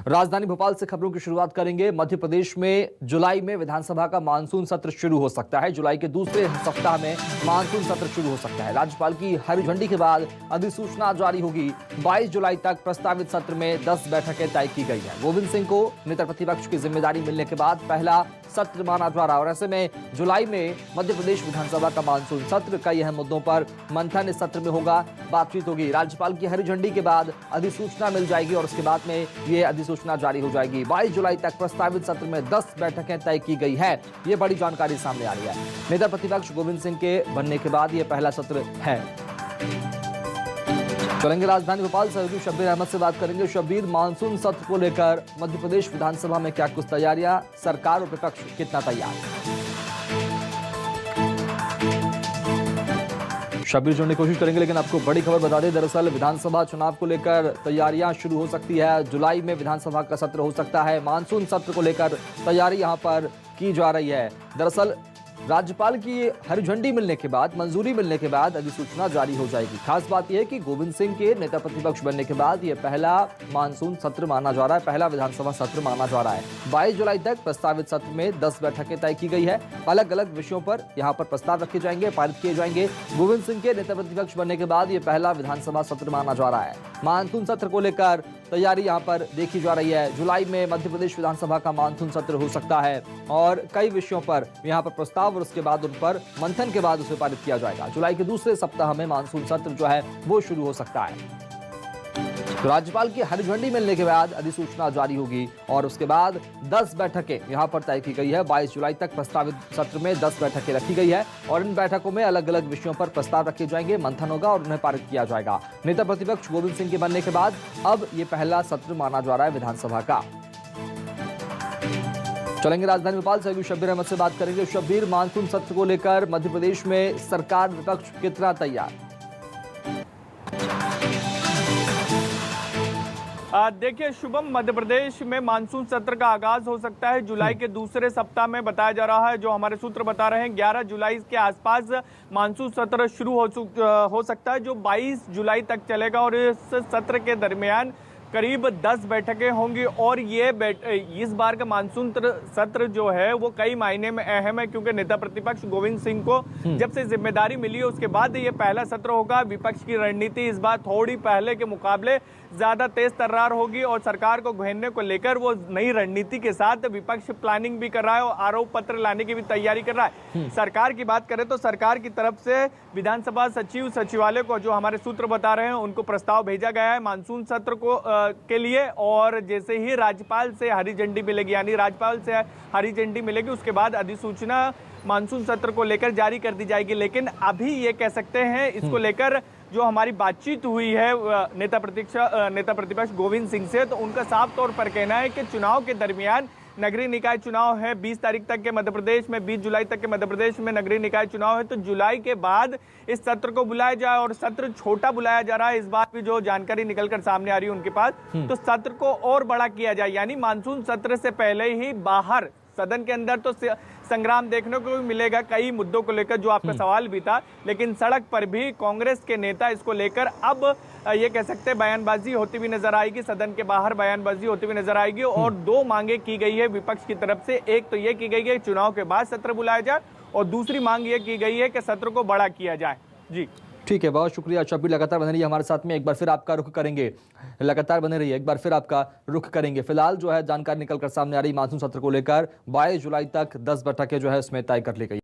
राजधानी भोपाल से खबरों की शुरुआत करेंगे। मध्य प्रदेश में जुलाई में विधानसभा का मानसून सत्र शुरू हो सकता है। जुलाई के दूसरे सप्ताह में मानसून सत्र शुरू हो सकता है। राज्यपाल की हरी झंडी के बाद अधिसूचना जारी होगी। 22 जुलाई तक प्रस्तावित सत्र में 10 बैठकें तय की गई है। गोविंद सिंह को नेता प्रतिपक्ष की जिम्मेदारी मिलने के बाद पहला सत्र माना जा रहा है और ऐसे में जुलाई में मध्य प्रदेश विधानसभा का मानसून सत्र कई अहम मुद्दों पर मंथन इस सत्र में होगा, बातचीत होगी। राज्यपाल की हरी झंडी के बाद अधिसूचना मिल जाएगी और उसके बाद में ये अधिसूचना जारी हो जाएगी। 22 जुलाई तक प्रस्तावित सत्र में 10 बैठकें तय की गई है। ये बड़ी जानकारी सामने आ रही है। नेता प्रतिपक्ष गोविंद सिंह के बनने के बाद ये पहला सत्र है। चलेंगे राजधानी भोपाल सहयोगी शब्बीर अहमद से बात करेंगे। शब्बीर, मानसून सत्र को लेकर मध्य प्रदेश विधानसभा में क्या कुछ तैयारियां, सरकार और विपक्ष कितना तैयार? शब्बीर जोड़ने की कोशिश करेंगे, लेकिन आपको बड़ी खबर बता दें। दरअसल विधानसभा चुनाव को लेकर तैयारियां शुरू हो सकती है। जुलाई में विधानसभा का सत्र हो सकता है। मानसून सत्र को लेकर तैयारी यहां पर की जा रही है। दरअसल राज्यपाल की हरी झंडी मिलने के बाद, मंजूरी मिलने के बाद अधिसूचना जारी हो जाएगी। खास बात यह है कि गोविंद सिंह के नेता प्रतिपक्ष बनने के बाद यह पहला मानसून सत्र माना जा रहा है, पहला विधानसभा सत्र माना जा रहा है। 22 जुलाई तक प्रस्तावित सत्र में 10 बैठकें तय की गई है। अलग अलग विषयों पर यहां पर प्रस्ताव रखे जाएंगे, पारित किए जाएंगे। गोविंद सिंह के नेता प्रतिपक्ष बनने के बाद यह पहला विधानसभा सत्र माना जा रहा है। मानसून सत्र को लेकर तैयारी यहां पर देखी जा रही है। जुलाई में मध्य प्रदेश विधानसभा का मानसून सत्र हो सकता है और कई विषयों पर यहां पर प्रस्ताव और उसके बाद उन पर मंथन के बाद उसे पारित किया जाएगा। जुलाई के दूसरे सप्ताह में मानसून सत्र जो है वो शुरू हो सकता है। तो राज्यपाल की हरी झंडी मिलने के बाद अधिसूचना जारी होगी और उसके बाद 10 बैठकें यहां पर तय की गई है। 22 जुलाई तक प्रस्तावित सत्र में 10 बैठकें रखी गई है और इन बैठकों में अलग अलग विषयों पर प्रस्ताव रखे जाएंगे, मंथन होगा और उन्हें पारित किया जाएगा। नेता प्रतिपक्ष गोविंद सिंह के बनने के बाद अब ये पहला सत्र माना जा रहा है विधानसभा का। चलेंगे राजधानी भोपाल से शब्बीर अहमद से बात करेंगे। शब्बीर, मानसून सत्र को लेकर मध्य प्रदेश में सरकार विपक्ष कितना तैयार? देखिए शुभम, मध्य प्रदेश में मानसून सत्र का आगाज हो सकता है जुलाई के दूसरे सप्ताह में, बताया जा रहा है। जो हमारे सूत्र बता रहे हैं 11 जुलाई के आसपास मानसून सत्र शुरू हो सकता है, जो 22 जुलाई तक चलेगा और इस सत्र के दरमियान करीब 10 बैठकें होंगी। और ये इस बार का मानसून सत्र जो है वो कई मायने में अहम है, क्योंकि नेता प्रतिपक्ष गोविंद सिंह को जब से जिम्मेदारी मिली है उसके बाद ये पहला सत्र होगा। विपक्ष की रणनीति इस बार थोड़ी पहले के मुकाबले ज्यादा तेज तर्रार होगी और सरकार को घेरने को लेकर वो नई रणनीति के साथ विपक्ष प्लानिंग भी कर रहा है और आरोप पत्र लाने की भी तैयारी कर रहा है। सरकार की बात करें तो सरकार की तरफ से विधानसभा सचिव सचिवालय को, जो हमारे सूत्र बता रहे हैं, उनको प्रस्ताव भेजा गया है मानसून सत्र को के लिए। और जैसे ही राज्यपाल से हरी झंडी मिलेगी, यानी राज्यपाल से हरी झंडी मिलेगी, उसके बाद अधिसूचना मानसून सत्र को लेकर जारी कर दी जाएगी। लेकिन अभी ये कह सकते हैं, इसको लेकर जो हमारी बातचीत हुई है नेता प्रतिपक्ष गोविंद सिंह से, तो उनका साफ तौर पर कहना है कि चुनाव के दरमियान, नगरीय निकाय चुनाव है 20 तारीख तक के मध्य प्रदेश में, 20 जुलाई तक के मध्य प्रदेश में नगरीय निकाय चुनाव है, तो जुलाई के बाद इस सत्र को बुलाया जाए और सत्र छोटा बुलाया जा रहा है। इस बात की जो जानकारी निकलकर सामने आ रही है उनके पास, तो सत्र को और बड़ा किया जाए, यानी मानसून सत्र से पहले ही बाहर सदन के अंदर तो संग्राम देखने को भी मिलेगा कई मुद्दों को लेकर, जो आपका सवाल भी था। लेकिन सड़क पर भी कांग्रेस के नेता इसको लेकर अब ये कह सकते हैं बयानबाजी होती हुई नजर आएगी, सदन के बाहर बयानबाजी होती हुई नजर आएगी। और 2 मांगे की गई है विपक्ष की तरफ से। एक तो ये की गई है चुनाव के बाद सत्र बुलाया जाए और दूसरी मांग ये की गई है कि सत्र को बड़ा किया जाए। जी ठीक है, बहुत शुक्रिया शब्बीर। लगातार बने रहिए हमारे साथ में, एक बार फिर आपका रुख करेंगे। लगातार बने रहिए, एक बार फिर आपका रुख करेंगे। फिलहाल जो है जानकारी निकलकर सामने आ रही मानसून सत्र को लेकर 22 जुलाई तक 10 बैठकें जो है उसमें तय कर ली गई।